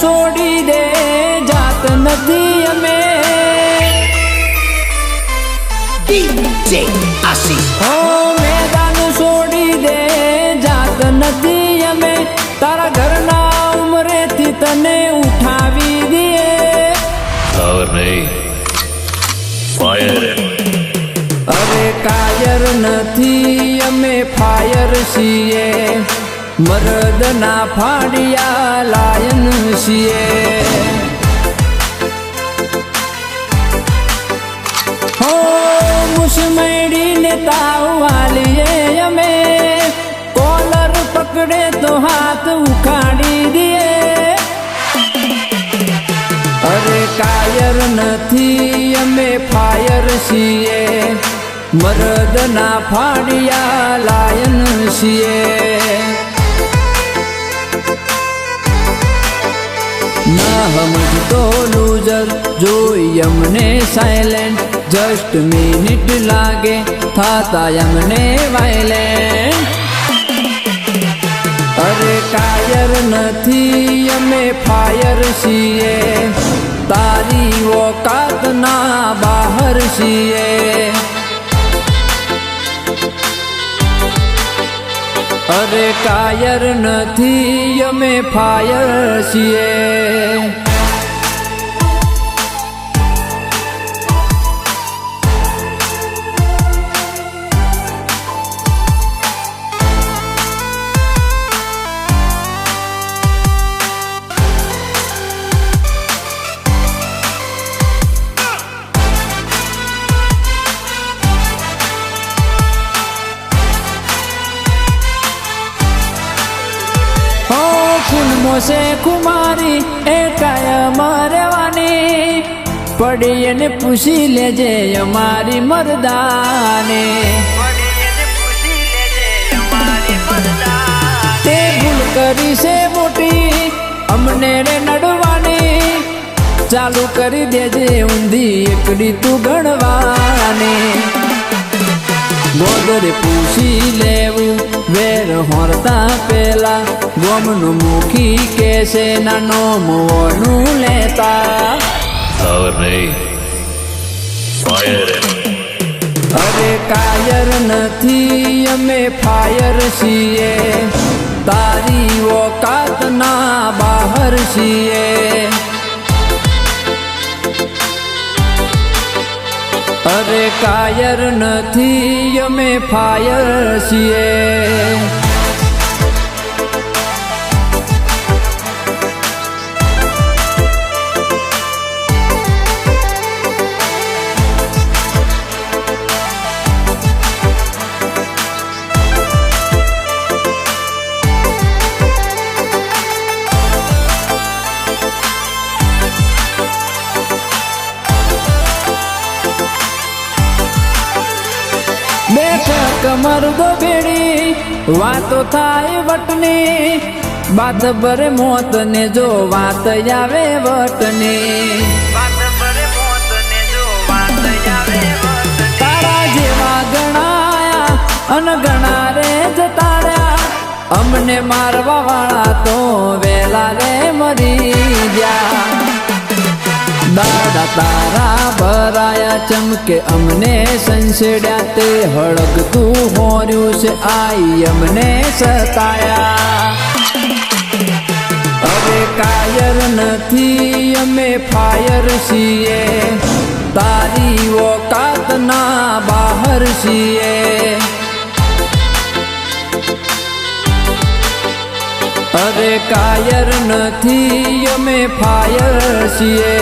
છોડી દે જાત નથી અમે DJ Assis. હો મેદાન છોડી દે જાત નથી અમે તારા ઘરના ઉમરેથી તને ઉઠાવી દઈએ और नहीं फायर અરે કાયર નથી અમે ફાયર છીએ મરદના ફાડિયા લાયન છીએ હો મુસમેડીને તાવ વાલીએ અમે કોલર પકડે તો હાથ ઉખાડી દઈએ અરે કાયર નથી અમે ફાયર છીએ મરદના ફાડિયા લાયન છીએ ના સમજતો લૂઝર જોઈ અમને સાયલેન્ટ જસ્ટ મિનિટ લાગે થાતા અમને વાયલેન્ટ અરે કાયર નથી અમે ફાયર છીએ તારી ઓકાતના બહાર છીએ અરે કાયર નથી અમે ફાયર છીએ મોસે કુમારી એ કાયમ રહેવાની પડી એને પૂછી લેજે અમારી મરદાને તે ભૂલ કરી છે મોટી અમને રે નડવાની ચાલુ કરી દેજે ઊંધી એકડી તું ગણવાની ગોદરે પૂછી લેવું વેર હોરતા પેલા ગોમનું મુખી કેસે નાનો મોનું લેતા और नहीं फायर અરે કાયર નથી અમે ફાયર છીએ તારી ઓકાતના બહાર છીએ અરે કાયર નથી અમે ફાયર છીએ બેઠક મરદો બેડી વાતો થાય વટની બાદ ભરે મોત ને જો વાત આવે વટની તારા જેવા ગણાયા અનગણા રે જતા રહ્યા અમને મારવા વાળા તો વેલા રે મરી ગયા દાડા તારા ભરાયા ચમકે અમને સંસેડ્યા તે હળગતું હોર્યું છે આઈ અમને સતાયા હવે કાયર નથી અમે ફાયર છીએ તારી ઓકાતના બહાર છીએ અરે કાયર નથી અમે ફાયર છીએ